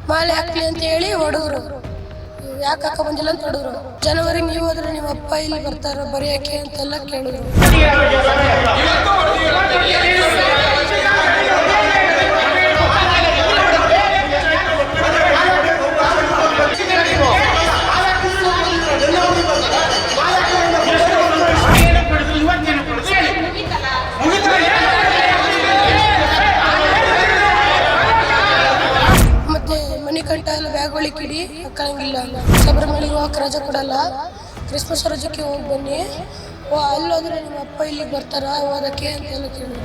ಮಾಲೆ ಹಾಕ್ಲಿ ಅಂತ ಹೇಳಿ ಹೊಡೆದ್ರು. ಯಾಕೆ ಹಾಕ ಬಂದಿಲ್ಲ ಅಂತ ಹೊಡೆದ್ರು. ಜನವರಿ ನೀವು ಹೋದ್ರೆ ನಿಮ್ಮ ಅಪ್ಪ ಇಲ್ಲಿ ಬರ್ತಾರ ಬರೆಯಕ್ಕೆ ಅಂತೆಲ್ಲ ಕೇಳಿದ್ರು. ಮಣಿಕಂಠ ಎಲ್ಲ ಬ್ಯಾಗ್ಗಳಿಗೆ ಕಿಡಿ ಹಾಕಂಗಿಲ್ಲ. ಶಬರಿಮಲೆಗೆ ಹೋಗಕ್ಕೆ ರಜೆ ಕೊಡಲ್ಲ. ಕ್ರಿಸ್ಮಸ್ ರಜಕ್ಕೆ ಹೋಗಿ ಬನ್ನಿ, ಅಲ್ಲೋದ್ರೆ ನಿಮ್ಮ ಅಪ್ಪ ಇಲ್ಲಿಗೆ ಬರ್ತಾರ ಓದಕ್ಕೆ ಅಂತೆಲ್ಲ ಕೇಳಿದ್ರು.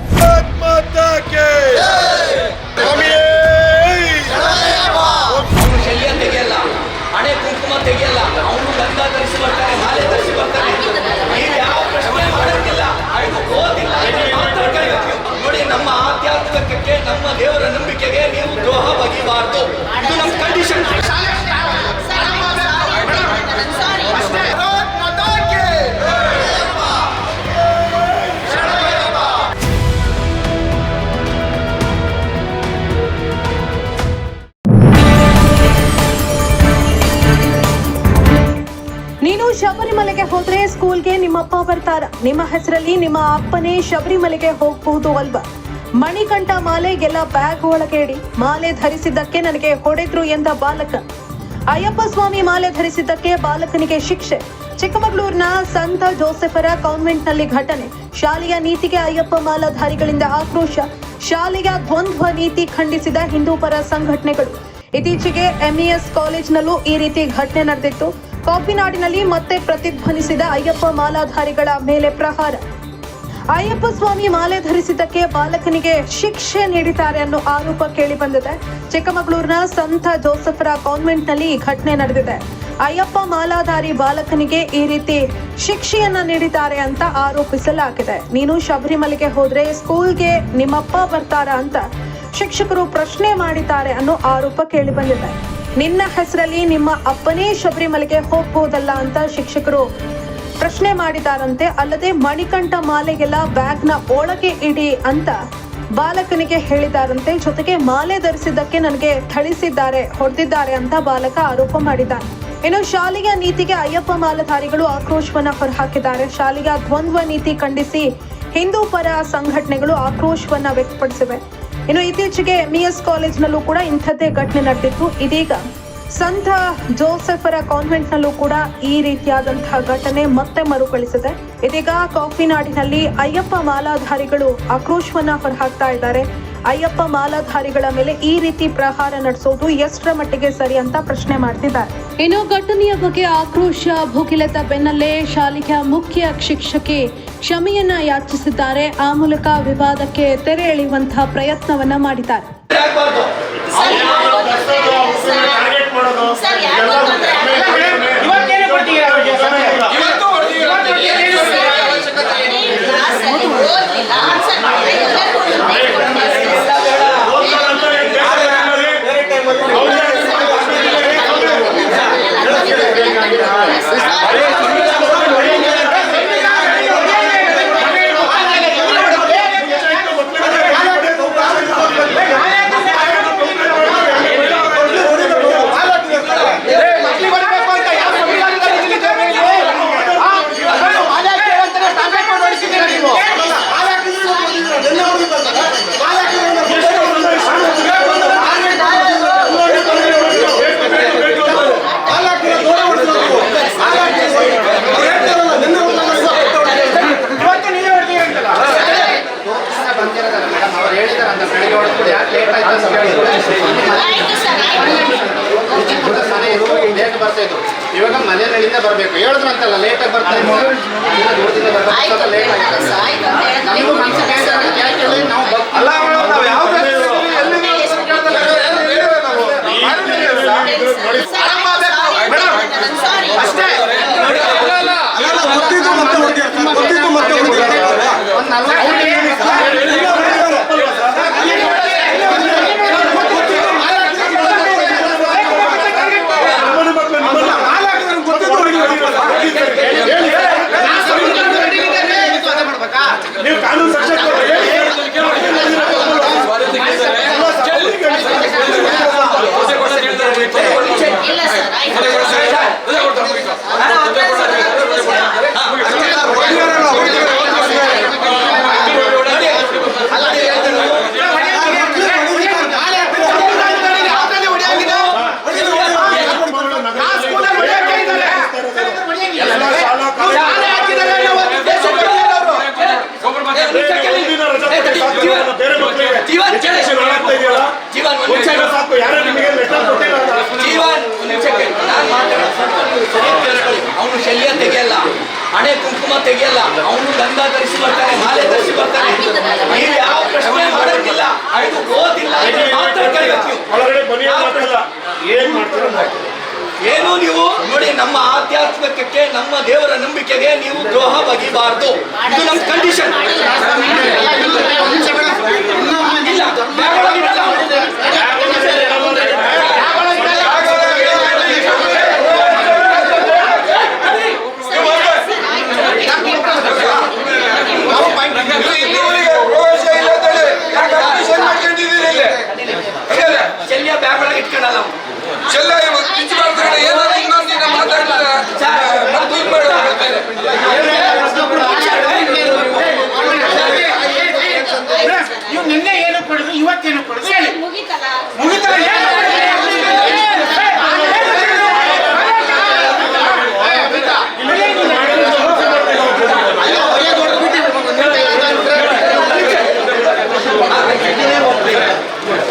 ಹಣೆ ಕುಂಕುಮ ತೆಗೆಯಲ್ಲ, ಅವನು ಗಂಧ ಧರಿಸಿ ಬರ್ತಾನೆ, ಮಾಲೆ ಧರಿಸಿ ಬರ್ತಾನೆ. ನೀವು ಯಾವ ಪ್ರಶ್ನೆ ಮಾಡೋದಿಲ್ಲ, ಓದಿಲ್ಲ ಮಾತ್ರ ಕರೆಯಬೇಕು. ನೋಡಿ, ನಮ್ಮ ಆಧ್ಯಾತ್ಮಿಕಕ್ಕೆ ನಮ್ಮ ದೇವರ ನಂಬಿಕೆಗೆ ನೀವು ದ್ರೋಹ ಬಗೆಯಬಾರ್ದು. ಇದು ನಮ್ಮ ಕಂಡೀಷನ್. ನೀನು ಶಬರಿಮಲೆಗೆ ಹೋದ್ರೆ ಸ್ಕೂಲ್ಗೆ ನಿಮ್ಮಪ್ಪ ಬರ್ತಾರ. ನಿಮ್ಮ ಹೆಸರಲ್ಲಿ ನಿಮ್ಮ ಅಪ್ಪನೇ ಶಬರಿಮಲೆಗೆ ಹೋಗಬಹುದು ಅಲ್ವಾ? ಮಣಿಕಂಠ ಮಾಲೆಗೆಲ್ಲ ಬ್ಯಾಗ್ ಒಳಗೆ ಇಡಿ. ಮಾಲೆ ಧರಿಸಿದ್ದಕ್ಕೆ ನನಗೆ ಹೊಡೆದ್ರು ಎಂದ ಬಾಲಕ. ಅಯ್ಯಪ್ಪ ಸ್ವಾಮಿ ಮಾಲೆ ಧರಿಸಿದ್ದಕ್ಕೆ ಬಾಲಕನಿಗೆ ಶಿಕ್ಷೆ. ಚಿಕ್ಕಮಗಳೂರಿನ ಸಂತ ಜೋಸೆಫರ ಕಾನ್ವೆಂಟ್ನಲ್ಲಿ ಘಟನೆ. ಶಾಲೆಯ ನೀತಿಗೆ ಅಯ್ಯಪ್ಪ ಮಾಲಾಧಾರಿಗಳಿಂದ ಆಕ್ರೋಶ. ಶಾಲೆಯ ದ್ವಂದ್ವ ನೀತಿ ಖಂಡಿಸಿದ ಹಿಂದೂ ಪರ ಸಂಘಟನೆಗಳು. ಇತ್ತೀಚೆಗೆ ಎಂಇಎಸ್ ಕಾಲೇಜಿನಲ್ಲೂ ಈ ರೀತಿ ಘಟನೆ ನಡೆದಿತ್ತು. ಕಾಫಿನಾಡಿನಲ್ಲಿ ಮತ್ತೆ ಪ್ರತಿಧ್ವನಿಸಿದ ಅಯ್ಯಪ್ಪ ಮಾಲಾಧಾರಿಗಳ ಮೇಲೆ ಪ್ರಹಾರ. ಅಯ್ಯಪ್ಪ ಸ್ವಾಮಿ ಮಾಲೆ ಧರಿಸಿದ್ದಕ್ಕೆ ಬಾಲಕನಿಗೆ ಶಿಕ್ಷೆ ನೀಡಿದ್ದಾರೆ ಅನ್ನೋ ಆರೋಪ ಕೇಳಿ ಬಂದಿದೆ. ಚಿಕ್ಕಮಗಳೂರಿನ ಸಂತ ಜೋಸೆಫರ ಕಾನ್ವೆಂಟ್ನಲ್ಲಿ ಈ ಘಟನೆ ನಡೆದಿದೆ. ಅಯ್ಯಪ್ಪ ಮಾಲಾಧಾರಿ ಬಾಲಕನಿಗೆ ಈ ರೀತಿ ಶಿಕ್ಷೆಯನ್ನ ನೀಡಿದ್ದಾರೆ ಅಂತ ಆರೋಪಿಸಲಾಗಿದೆ. ನೀನು ಶಬರಿಮಲೆಗೆ ಹೋದ್ರೆ ಸ್ಕೂಲ್ಗೆ ನಿಮ್ಮಪ್ಪ ಬರ್ತಾರ ಅಂತ ಶಿಕ್ಷಕರು ಪ್ರಶ್ನೆ ಮಾಡಿದ್ದಾರೆ ಅನ್ನೋ ಆರೋಪ ಕೇಳಿ ಬಂದಿದೆ. ನಿನ್ನ ಹೆಸರಲ್ಲಿ ನಿಮ್ಮ ಅಪ್ಪನೇ ಶಬರಿಮಲೆಗೆ ಹೋಗ್ಬೋದಲ್ಲ ಅಂತ ಶಿಕ್ಷಕರು ಪ್ರಶ್ನೆ ಮಾಡಿದಾರಂತೆ. ಅಲ್ಲದೆ ಮಣಿಕಂಠ ಮಾಲೆಗೆಲ್ಲ ಬ್ಯಾಗ್ನ ಒಳಗೆ ಇಡಿ ಅಂತ ಬಾಲಕನಿಗೆ ಹೇಳಿದಾರಂತೆ. ಜೊತೆಗೆ ಮಾಲೆ ಧರಿಸಿದ್ದಕ್ಕೆ ನನಗೆ ಥಳಿಸಿದ್ದಾರೆ, ಹೊಡೆದಿದ್ದಾರೆ ಅಂತ ಬಾಲಕ ಆರೋಪ ಮಾಡಿದ್ದಾನೆ. ಇನ್ನು ಶಾಲೆಯ ನೀತಿಗೆ ಅಯ್ಯಪ್ಪ ಮಾಲಾಧಾರಿಗಳು ಆಕ್ರೋಶವನ್ನ ಹೊರಹಾಕಿದ್ದಾರೆ. ಶಾಲೆಯ ದ್ವಂದ್ವ ನೀತಿ ಖಂಡಿಸಿ ಹಿಂದೂ ಪರ ಸಂಘಟನೆಗಳು ಆಕ್ರೋಶವನ್ನ ವ್ಯಕ್ತಪಡಿಸಿವೆ. ಇನ್ನು ಇತ್ತೀಚೆಗೆ ಎಂಇಎಸ್ ಕಾಲೇಜಿನಲ್ಲೂ ಕೂಡ ಇಂಥದ್ದೇ ಘಟನೆ ನಡೆದಿತ್ತು. ಇದೀಗ ಸಂತ ಜೋಸೆಫರ ಕಾನ್ವೆಂಟ್ನಲ್ಲೂ ಕೂಡ ಈ ರೀತಿಯಾದಂತಹ ಘಟನೆ ಮತ್ತೆ ಮರುಕಳಿಸಿದೆ. ಇದೀಗ ಕಾಫಿನಾಡಿನಲ್ಲಿ ಅಯ್ಯಪ್ಪ ಮಾಲಾಧಾರಿಗಳು ಆಕ್ರೋಶವನ್ನ ಹೊರಹಾಕ್ತಾ ಇದ್ದಾರೆ. ಅಯ್ಯಪ್ಪ ಮಾಲಾಧಾರಿಗಳ ಮೇಲೆ ಈ ರೀತಿ ಪ್ರಹಾರ ನಡೆಸೋದು ಎಷ್ಟರ ಮಟ್ಟಿಗೆ ಸರಿ ಅಂತ ಪ್ರಶ್ನೆ ಮಾಡ್ತಿದ್ದಾರೆ. ಇನ್ನು ಘಟನೆಯ ಬಗ್ಗೆ ಆಕ್ರೋಶ ಭುಗಿಲೆದ ಬೆನ್ನಲ್ಲೇ ಶಾಲೆಯ ಮುಖ್ಯ ಶಿಕ್ಷಕಿ ಕ್ಷಮೆಯನ್ನ ಯಾಚಿಸಿದ್ದಾರೆ. ಆ ಮೂಲಕ ವಿವಾದಕ್ಕೆ ತೆರೆ ಎಳೆಯುವಂತಹ ಪ್ರಯತ್ನವನ್ನ ಮಾಡಿದ್ದಾರೆ. ಇವಾಗ ಮನೆಯಲ್ಲಿಂದ ಬರಬೇಕು ಹೇಳಿದ್ರಂತಲ್ಲ, ಲೇಟಾಗಿ ಬರ್ತಾರೆ. ನೀವು ಕಾನೂನು ಸಾಕು, ಯಾರೋ ನಿಮಗೆ ಲೆಟರ್ ಕೊಟ್ಟಿಲ್ಲ. ಜೀವನ್ ಒಂದು ನಿಮಿಷ ಕೇಳಿ, ನಾನು ಮಾತಾಡೋದು ಅವನು ಶಲ್ಯ ತೆಗೆಯಲ್ಲ, ಹಣೆ ಕುಂಕುಮ ತೆಗೆಯಲ್ಲ, ಅವನು ಗಂಧ ಧರಿಸಿ ಬರ್ತಾನೆ, ಮಾಲೆ ಧರಿಸಿ ಬರ್ತಾನೆ. ನೀವು ಯಾವ ಪ್ರಶ್ನೆ ಮಾಡೋದಿಲ್ಲ, ಅದು ಓದಿಲ್ಲ ಮಾತ್ರ ಕಲಿಬೇಕು ನೀವು. ಒಳಗಡೆ ಬನ್ನಿ ಮಾತಾಡಲ್ಲ, ಏನ್ ಮಾಡ್ತೀರ? ಏನು ನೀವು ನೋಡಿ, ನಮ್ಮ ಆಧ್ಯಾತ್ಮಿಕಕ್ಕೆ ನಮ್ಮ ದೇವರ ನಂಬಿಕೆಗೆ ನೀವು ದ್ರೋಹ ಬಗೆಯಬಾರದು. ಇದು ನಮ್ಮ ಕಂಡೀಷನ್. ಇಲ್ಲ, ಬ್ಯಾಗೊಳಗಿರಲ್ಲ ಅವನು. ಶಲ್ಯ ಬ್ಯಾಗ್ ಒಳಗೆ ಇಟ್ಕೊಳ್ಳಲ್ಲ ಅವನು. ನೀವು ನಿನ್ನೆ ಏನು ಕೊಡುದು, ಇವತ್ತೇನು ಕೊಡುದು ಹೇಳಿ. ಮುಗಿತಲ್ಲ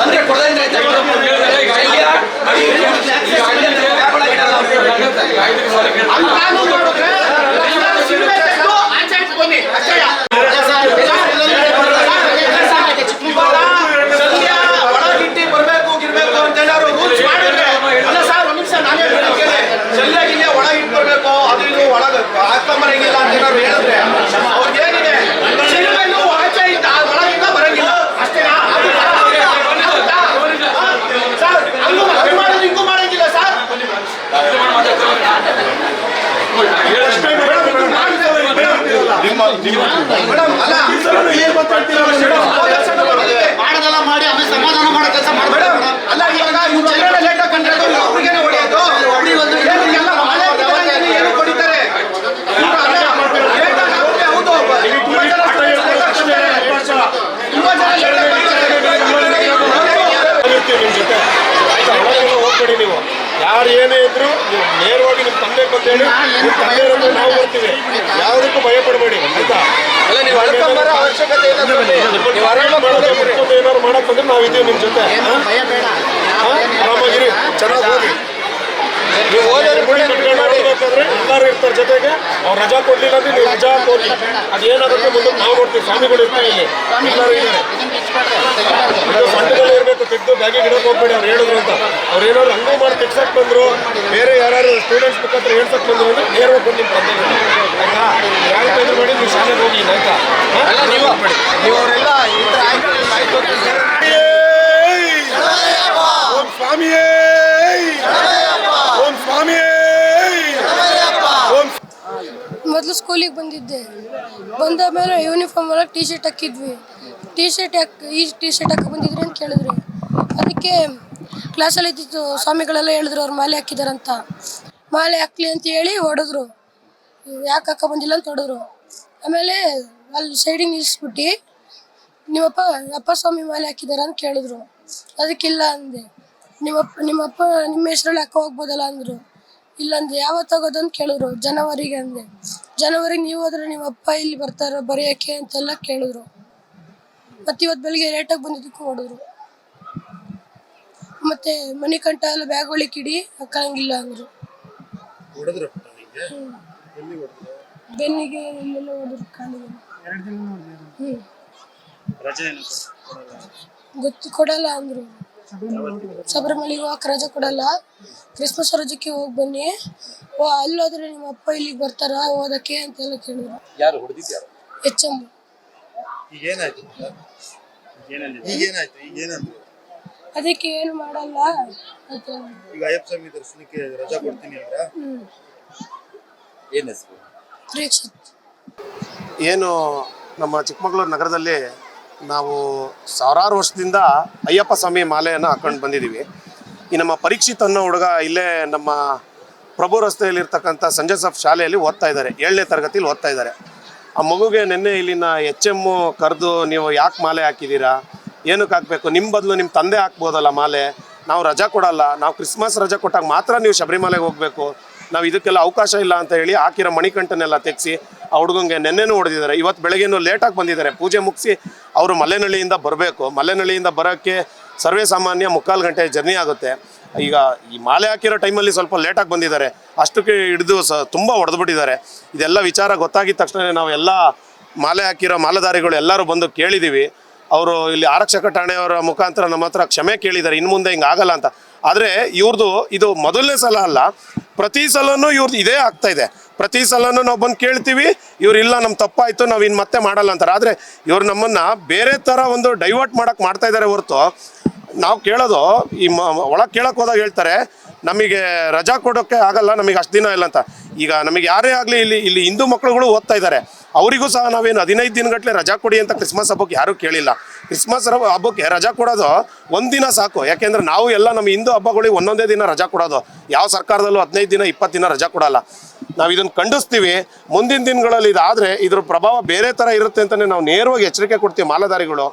ಅಂದ್ರೆ ಕೊಡೋದ್ರೆ ಒಳಗಿಟ್ಟಿ ಬರ್ಬೇಕು ಗಿರ್ಬೇಕು ಅಂತ ಏನಾದ್ರು ರೂಲ್ಸ್ ಮಾಡಿದ್ರೆ ಅಲ್ಲ ಸರ್, ಒಂದ್ ನಿಮಿಷ ನಾನೇ ಶಲ್ಯ ಒಳಗಿಟ್ಟು ಬರ್ಬೇಕು, ಅದು ಇದು ಒಳಗೆ ಹಾಕೊಂಬರಂಗಿಲ್ಲ ಅಂತ ಏನಾದ್ರು ಹೇಳಿದ್ರೆ ಅವ್ರಿಗೆ ಏನಿದೆ, ಸಿನಿಮೆಲ್ಲೂ ಆಚೆ ಇದ್ದ ಒಳಗಿಂದ ಬರಂಗಿಲ್ಲ ಅಷ್ಟೇನಾ ಸರ್? ಹಂಗೂ ಮಾಡೋದು ಹಿಂಗೂ ಮಾಡಂಗಿಲ್ಲ ಸರ್. ಮೇಡಮ್ ಅಲ್ಲ ಮಾಡೋದೆಲ್ಲ ಮಾಡಿ ಆಮೇಲೆ ಸಮಾಧಾನ ಮಾಡೋ ಕೆಲಸ ಮಾಡಬೇಡ. ಅಲ್ಲ ಇವಾಗ ಇವ್ರು ಚಂದ್ರನ ಲೇಟ್ ಕಂಡ್ರೆ ಒಬ್ರಿಗೇನೆ ಹೊಡೆಯೋದು, ಎಲ್ಲ ಮಳೆ ಏನು ಹೊಡಿತಾರೆ. ಹೌದು, ತುಂಬಾ ಜನ ಹೋಗ್ಬೇಡಿ ನೀವು. ಯಾರು ಏನೇ ಇದ್ರು ನೀವು ನೇರವಾಗಿ ನಿಮ್ಮ ತಂದೆ ಬಂದೇಳಿ, ನಿಮ್ಮ ತಂದೆ ನಾವು ಬರ್ತೀವಿ. ಯಾವುದಕ್ಕೂ ಭಯ ಪಡಬೇಡಿ ಆಯ್ತಾ? ನೀವು ಅಳ್ಕೊಂಬರೋ ಅವಶ್ಯಕತೆ ಇಲ್ಲ. ಏನಾದ್ರು ಮಾಡಕ್ ಬಂದ್ರೆ ನಾವು ಇದೀವಿ ನಿಮ್ಮ ಜೊತೆ. ಆರಾಮಾಗಿರಿ, ಚೆನ್ನಾಗಿ ಓದಿ. ನೀವು ಓದಬೇಕಾದ್ರೆ ಎಲ್ಲರೂ ಇರ್ತಾರೆ ಜೊತೆಗೆ. ಅವ್ರು ರಜಾ ಕೊಡ್ಲಿಲ್ಲ ಅಂದ್ರೆ ನೀವು ರಜಾ ಕೊಡಿ, ಅದೇನಾಗುತ್ತೆ ಮುಂದೆ ನಾವು ನೋಡ್ತೀವಿ. ಸ್ವಾಮಿಗಳು ಇರ್ತೀವಿ ಇಲ್ಲಿ, ಎಲ್ಲರೂ ಇದ್ದಾರೆ. ಫಂಡ್ಗಳು ಇರಬೇಕು, ತೆಗೆದು ಬ್ಯಾಗಿಗೆ ಇಡೋಕೆ ಹೋಗ್ಬೇಡಿ. ಅವ್ರು ಹೇಳಿದ್ರು ಅಂತ ಅವ್ರು ಏನಾದ್ರು ಹಂಗೂ ಮಾಡಿ ತೆಗ್ಸಕ್ಕೆ ಬಂದ್ರು, ಬೇರೆ ಯಾರು ಸ್ಟೂಡೆಂಟ್ಸ್ ಮುಖಾಂತರ ಹೇಳ್ಸಕ್ಕೆ ಬಂದ್ರು ಅಂದ್ರೆ ನೇರವಾಗಿ ಬಂದು ನಿಮ್ಮ ತಂದೆ ಆಯ್ತಾ? ಯಾವ ತೊಂದರೆ ಮಾಡಿ ನೀವು ಶಾಲೆಗೆ ಹೋಗಿ ಆಯ್ತಾ? ನೀವು ಅವರೆಲ್ಲ ಈ ಥರ ಆಯ್ತು. ಓಂ ಸ್ವಾಮಿಯೇ, ಓಂ ಸ್ವಾಮಿಯೇ. ಮೊದಲು ಸ್ಕೂಲಿಗೆ ಬಂದಿದ್ದೆ, ಬಂದ ಮೇಲೆ ಯೂನಿಫಾರ್ಮ್ ಒಳಗೆ ಟಿ ಶರ್ಟ್ ಹಾಕಿದ್ವಿ. ಟಿ ಶರ್ಟ್ ಹಾಕಿ ಬಂದಿದ್ರಿ ಅಂತ ಕೇಳಿದ್ರಿ. ಅದಕ್ಕೆ ಕ್ಲಾಸಲ್ಲಿ ಇದ್ದಿದ್ದು ಸ್ವಾಮಿಗಳೆಲ್ಲ ಹೇಳಿದ್ರು ಅವ್ರು ಮಾಲೆ ಹಾಕಿದಾರಂತ. ಮಾಲೆ ಹಾಕ್ಲಿ ಅಂತ ಹೇಳಿ ಹೊಡೆದ್ರು. ಯಾಕೆ ಹಾಕ ಬಂದಿಲ್ಲ ಅಂತ ಹೊಡೆದ್ರು. ಆಮೇಲೆ ಅಲ್ಲಿ ಸೈಡಿಗೆ ನಿಲ್ಲಿಸ್ಬಿಟ್ಟು ಅಪ್ಪ ಸ್ವಾಮಿ ಮಾಲೆ ಹಾಕಿದಾರ ಅಂತ ಕೇಳಿದ್ರು. ಅದಕ್ಕಿಲ್ಲ ಅಂದೆ. ನಿಮ್ಮಪ್ಪ ನಿಮ್ಮ ಹೆಸ್ರಲ್ಲಿ ಹಾಕೋ ಹೋಗ್ಬೋದಲ್ಲ ಅಂದರು. ಇಲ್ಲ ಅಂದೆ. ಯಾವತ್ತು ಹೋಗೋದು ಅಂತ ಕೇಳಿದ್ರು. ಜನವರಿಗೆ ಅಂದೆ. ಜನವರಿಗೆ ನೀವು ಹೋದ್ರೆ ನಿಮ್ಮ ಅಪ್ಪ ಇಲ್ಲಿ ಬರ್ತಾರ ಬರೆಯೋಕ್ಕೆ ಅಂತೆಲ್ಲ ಕೇಳಿದ್ರು. ಮತ್ತು ಇವತ್ತು ಬೆಳಿಗ್ಗೆ ಲೇಟಾಗಿ ಬಂದಿದ್ದಕ್ಕೂ ಹೊಡೆದ್ರು. ಮತ್ತು ಮಣಿಕಂಠ ಎಲ್ಲ ಬ್ಯಾಗ್ ಒಳಗಿಡಿ ಹಾಕಂಗಿಲ್ಲ ಅಂದರು. ಬೆನ್ನಿಗೆ ಇಲ್ಲೆಲ್ಲ ಹೊಡೆದ್ರು, ಕಾಲಿಗೆ. ಗೊತ್ತು ಕೊಡಲ್ಲ ಅಂದರು. ಶಬರಿಮಲೆಗೆ ಹೋಗಕ್ಕೆ ರಜೆ ಕೊಡಲ್ಲ, ಕ್ರಿಸ್ಮಸ್ ರಜಕ್ಕೆ ಹೋಗಿ ಬನ್ನಿ, ಅಲ್ಲೋದ್ರೆ ನಿಮ್ಮ ಅಪ್ಪ ಇಲ್ಲಿಗೆ ಬರ್ತಾರ ಓದಕ್ಕೆ ಅಂತೆಲ್ಲ ಕೇಳಿದ್ರು. ಯಾರು ಹೊಡೆದಿದ್ಯಾರು? HM. ಈಗೇನಾಯ್ತು? ಅದಕ್ಕೆ ಏನು ಮಾಡಲ್ಲ ಅಂತ. ಈಗ ಅಯ್ಯಪ್ಪ ಸ್ವಾಮಿ ದರ್ಶನಕ್ಕೆ ರಜಾ ಕೊಡ್ತೀನಿ ಅಂದ್ರೆ ಏನ್ ಹೆಸರು? ಪ್ರೇಕ್ಷಿತ್. ಏನು ನಮ್ಮ ಚಿಕ್ಕಮಗಳೂರು ನಗರದಲ್ಲಿ ನಾವು ಸಾವಿರಾರು ವರ್ಷದಿಂದ ಅಯ್ಯಪ್ಪ ಸ್ವಾಮಿ ಮಾಲೆಯನ್ನು ಹಾಕೊಂಡು ಬಂದಿದ್ದೀವಿ. ಈ ನಮ್ಮ ಪರೀಕ್ಷಿತ್ ಅನ್ನೋ ಹುಡುಗ ಇಲ್ಲೇ ನಮ್ಮ ಪ್ರಭು ರಸ್ತೆಯಲ್ಲಿರ್ತಕ್ಕಂಥ ಸಂಜೆ ಜೋಸೆಫ್ ಶಾಲೆಯಲ್ಲಿ ಓದ್ತಾ ಇದ್ದಾರೆ, 7ನೇ ತರಗತಿಲಿ ಓದ್ತಾ ಇದ್ದಾರೆ. ಆ ಮಗುಗೆ ನಿನ್ನೆ ಇಲ್ಲಿನ HM ಕರೆದು ನೀವು ಯಾಕೆ ಮಾಲೆ ಹಾಕಿದ್ದೀರಾ, ಏನಕ್ಕೆ ಹಾಕಬೇಕು, ನಿಮ್ಮ ಬದಲು ನಿಮ್ಮ ತಂದೆ ಹಾಕ್ಬೋದಲ್ಲ ಮಾಲೆ, ನಾವು ರಜಾ ಕೊಡಲ್ಲ, ನಾವು ಕ್ರಿಸ್ಮಸ್ ರಜಾ ಕೊಟ್ಟಾಗ ಮಾತ್ರ ನೀವು ಶಬರಿಮಲೆಗೆ ಹೋಗಬೇಕು, ನಾವು ಇದಕ್ಕೆಲ್ಲ ಅವಕಾಶ ಇಲ್ಲ ಅಂತ ಹೇಳಿ ಹಾಕಿರೋ ಮಣಿಕಂಠನೆಲ್ಲ ತೆಗೆಸಿ ಆ ಹುಡುಗಂಗೆ ನೆನ್ನೆನೂ ಹೊಡೆದಿದ್ದಾರೆ. ಇವತ್ತು ಬೆಳಗ್ಗೆನೂ ಲೇಟಾಗಿ ಬಂದಿದ್ದಾರೆ. ಪೂಜೆ ಮುಗಿಸಿ ಅವರು ಮಲ್ಲೆನಹಳ್ಳಿಯಿಂದ ಬರಬೇಕು. ಮಲ್ಲೆನಹಳ್ಳಿಯಿಂದ ಬರೋಕ್ಕೆ ಸರ್ವೇ ಸಾಮಾನ್ಯ 3/4 ಗಂಟೆ ಜರ್ನಿ ಆಗುತ್ತೆ. ಈಗ ಈ ಮಾಲೆ ಹಾಕಿರೋ ಟೈಮಲ್ಲಿ ಸ್ವಲ್ಪ ಲೇಟಾಗಿ ಬಂದಿದ್ದಾರೆ, ಅಷ್ಟಕ್ಕೆ ಹಿಡಿದು ತುಂಬ ಹೊಡೆದ್ಬಿಟ್ಟಿದ್ದಾರೆ. ಇದೆಲ್ಲ ವಿಚಾರ ಗೊತ್ತಾಗಿದ ತಕ್ಷಣ ನಾವೆಲ್ಲ ಮಾಲೆ ಹಾಕಿರೋ ಮಾಲೆದಾರಿಗಳು ಎಲ್ಲರೂ ಬಂದು ಕೇಳಿದ್ದೀವಿ. ಅವರು ಇಲ್ಲಿ ಆರಕ್ಷಕ ಠಾಣೆಯವರ ಮುಖಾಂತರ ನಮ್ಮ ಹತ್ರ ಕ್ಷಮೆ ಕೇಳಿದ್ದಾರೆ, ಇನ್ನು ಮುಂದೆ ಹಿಂಗೆ ಆಗಲ್ಲ ಅಂತ. ಆದರೆ ಇವ್ರದ್ದು ಇದು ಮೊದಲನೇ ಸಲ ಅಲ್ಲ, ಪ್ರತಿ ಸಲನೂ ಇವ್ರದ್ದು ಇದೇ ಆಗ್ತಾ ಇದೆ. ಪ್ರತಿ ಸಲನೂ ನಾವು ಬಂದು ಕೇಳ್ತೀವಿ, ಇವ್ರು ಇಲ್ಲ ನಮ್ಮ ತಪ್ಪಾಯಿತು ನಾವು ಇನ್ನು ಮತ್ತೆ ಮಾಡಲ್ಲ ಅಂತಾರೆ. ಆದರೆ ಇವ್ರು ನಮ್ಮನ್ನು ಬೇರೆ ಥರ ಒಂದು ಡೈವರ್ಟ್ ಮಾಡೋಕ್ಕೆ ಮಾಡ್ತಾ ಇದ್ದಾರೆ ಹೊರತು ನಾವು ಕೇಳೋದು ಈ ಒಳಗೆ ಕೇಳೋಕೆ ಹೋದಾಗ ಹೇಳ್ತಾರೆ ನಮಗೆ ರಜಾ ಕೊಡೋಕ್ಕೆ ಆಗಲ್ಲ, ನಮಗೆ ಅಷ್ಟು ದಿನ ಇಲ್ಲ ಅಂತ. ಈಗ ನಮಗೆ ಯಾರೇ ಆಗಲಿ ಇಲ್ಲಿ ಹಿಂದೂ ಮಕ್ಕಳುಗಳು ಓದ್ತಾ ಇದ್ದಾರೆ, ಅವರಿಗೂ ಸಹ ನಾವೇನು 15 ದಿನಗಟ್ಟಲೆ ರಜಾ ಕೊಡಿ ಅಂತ ಕ್ರಿಸ್ಮಸ್ ಹಬ್ಬಕ್ಕೆ ಯಾರೂ ಕೇಳಿಲ್ಲ. ಕ್ರಿಸ್ಮಸ್ ಹಬ್ಬಕ್ಕೆ ರಜಾ ಕೊಡೋದು ಒಂದಿನ ಸಾಕು. ಯಾಕೆಂದರೆ ನಾವು ಎಲ್ಲ ನಮ್ಮ ಹಿಂದೂ ಹಬ್ಬಗಳಿಗೆ ಒಂದೊಂದೇ ದಿನ ರಜಾ ಕೊಡೋದು. ಯಾವ ಸರ್ಕಾರದಲ್ಲೂ 15 ದಿನ 20 ದಿನ ರಜಾ ಕೊಡಲ್ಲ. ನಾವು ಇದನ್ನು ಖಂಡಿಸ್ತೀವಿ. ಮುಂದಿನ ದಿನಗಳಲ್ಲಿ ಇದಾದರೆ ಇದ್ರ ಪ್ರಭಾವ ಬೇರೆ ಥರ ಇರುತ್ತೆ ಅಂತಲೇ ನಾವು ನೇರವಾಗಿ ಎಚ್ಚರಿಕೆ ಕೊಡ್ತೀವಿ ಮಾಲೆದಾರಿಗಳು.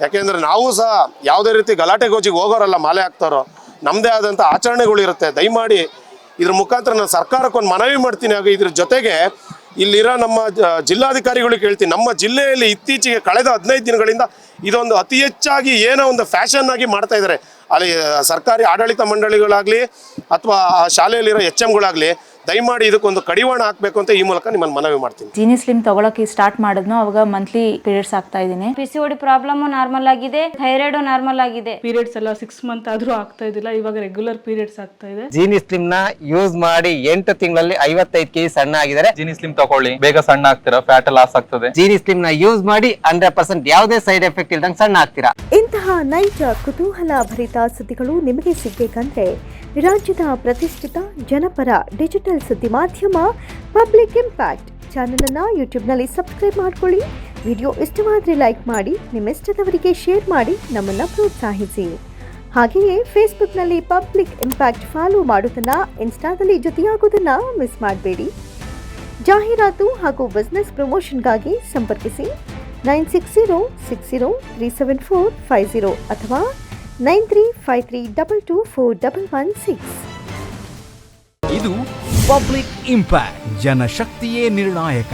ಯಾಕೆಂದರೆ ನಾವು ಸಹ ಯಾವುದೇ ರೀತಿ ಗಲಾಟೆ ಗೋಜಿಗೆ ಹೋಗೋರಲ್ಲ, ಮಾಲೆ ಹಾಕ್ತಾರೋ ನಮ್ಮದೇ ಆದಂಥ ಆಚರಣೆಗಳಿರುತ್ತೆ. ದಯಮಾಡಿ ಇದ್ರ ಮುಖಾಂತರ ನಾನು ಸರ್ಕಾರಕ್ಕೊಂದು ಮನವಿ ಮಾಡ್ತೀನಿ. ಹಾಗೆ ಇದ್ರ ಜೊತೆಗೆ ಇಲ್ಲಿರೋ ನಮ್ಮ ಜಿಲ್ಲಾಧಿಕಾರಿಗಳಿಗೆ ಹೇಳ್ತೀನಿ, ನಮ್ಮ ಜಿಲ್ಲೆಯಲ್ಲಿ ಇತ್ತೀಚೆಗೆ ಕಳೆದ 15 ದಿನಗಳಿಂದ ಇದೊಂದು ಅತಿ ಹೆಚ್ಚಾಗಿ ಏನೋ ಒಂದು ಫ್ಯಾಷನ್ ಆಗಿ ಮಾಡ್ತಾ ಇದ್ದಾರೆ. ಅಲ್ಲಿ ಸರ್ಕಾರಿ ಆಡಳಿತ ಮಂಡಳಿಗಳಾಗಲಿ ಅಥವಾ ಶಾಲೆಯಲ್ಲಿರೋ HMಗಳಾಗಲಿ ದಯಮಾಡಿ ಇದಕ್ಕೊಂದು ಕಡಿವಾಣ ಹಾಕಬೇಕು ಅಂತ ಈ ಮೂಲಕ ನಿಮ್ಮನ್ನು ಮನವಿ ಮಾಡ್ತೀನಿ. ಜೀನಿ ಸ್ಲಿಮ್ ತಗೊಳಕ್ಕೆ ಸ್ಟಾರ್ಟ್ ಮಾಡಿದ್ನೋ ಅವಾಗ ಮಂತ್ಲಿ ಪೀರಿಯಡ್ಸ್ ಆಗ್ತಾ ಇದ್ದೀನಿ. PCOD ಪ್ರಾಬ್ಲಮ್ ನಾರ್ಮಲ್ ಆಗಿದೆ, ಥೈರಾಯ್ಡ್ ನಾರ್ಮಲ್ ಆಗಿದೆ. ಪೀರಿಯಡ್ಸ್ ಎಲ್ಲ 6 ಮಂತ್ ಆದ್ರೂ ಆಗ್ತಾ ಇದ್ದಿಲ್ಲ, ಇವಾಗ ರೆಗ್ಯುಲರ್ ಪೀರಿಯಡ್ಸ್ ಆಗ್ತಾ ಇದೆ. ಜೀನಿ ಸ್ಲಿಮ್ ನ ಯೂಸ್ ಮಾಡಿ 8 ತಿಂಗಳಲ್ಲಿ 55 kg ಸಣ್ಣ ಆಗಿದ್ದಾರೆ. ಜೀನಿ ಸ್ಲಿಮ್ ತಗೊಳ್ಳಿ, ಬೇಗ ಸಣ್ಣ ಆಗ್ತೀರಾ, ಫ್ಯಾಟ್ ಲಾಸ್ ಆಗ್ತದೆ. ಜೀನಿ ಸ್ಲಿಮ್ ನ ಯೂಸ್ ಮಾಡಿ 100% ಯಾವುದೇ ಸೈಡ್ ಎಫೆಕ್ಟ್ ಇಲ್ದಂಗೆ ಸಣ್ಣ ಆಗ್ತೀರಾ. ಇಂತಹ ನೈಜ ಕುತೂಹಲ ಭರಿತ ಸುದ್ದಿಗಳು ನಿಮಗೆ ಸಿಗಬೇಕಂದ್ರೆ ರಾಜ್ಯದ ಪ್ರತಿಷ್ಠಿತ ಜನಪರ ಡಿಜಿಟಲ್ ಸುದ್ದಿ ಮಾಧ್ಯಮ ಪಬ್ಲಿಕ್ ಇಂಪ್ಯಾಕ್ಟ್ ಚಾನೆಲ್ ಅನ್ನು ಯೂಟ್ಯೂಬ್ನಲ್ಲಿ ಸಬ್ಸ್ಕ್ರೈಬ್ ಮಾಡ್ಕೊಳ್ಳಿ. ವಿಡಿಯೋ ಇಷ್ಟವಾದರೆ ಲೈಕ್ ಮಾಡಿ, ನಿಮ್ಮ ಇಷ್ಟದವರಿಗೆ ಶೇರ್ ಮಾಡಿ ನಮ್ಮನ್ನು ಪ್ರೋತ್ಸಾಹಿಸಿ. ಹಾಗೆಯೇ ಫೇಸ್ಬುಕ್ನಲ್ಲಿ ಪಬ್ಲಿಕ್ ಇಂಪ್ಯಾಕ್ಟ್ ಫಾಲೋ ಮಾಡೋದನ್ನು, ಇನ್ಸ್ಟಾದಲ್ಲಿ ಜೊತೆಯಾಗೋದನ್ನು ಮಿಸ್ ಮಾಡಬೇಡಿ. ಜಾಹೀರಾತು ಹಾಗೂ ಬಿಸ್ನೆಸ್ ಪ್ರಮೋಷನ್ಗಾಗಿ ಸಂಪರ್ಕಿಸಿ 9606037450 ಅಥವಾ 9353224116. ಇದು ಪಬ್ಲಿಕ್ ಇಂಪ್ಯಾಕ್ಟ್, ಜನಶಕ್ತಿಯೇ ನಿರ್ಣಾಯಕ.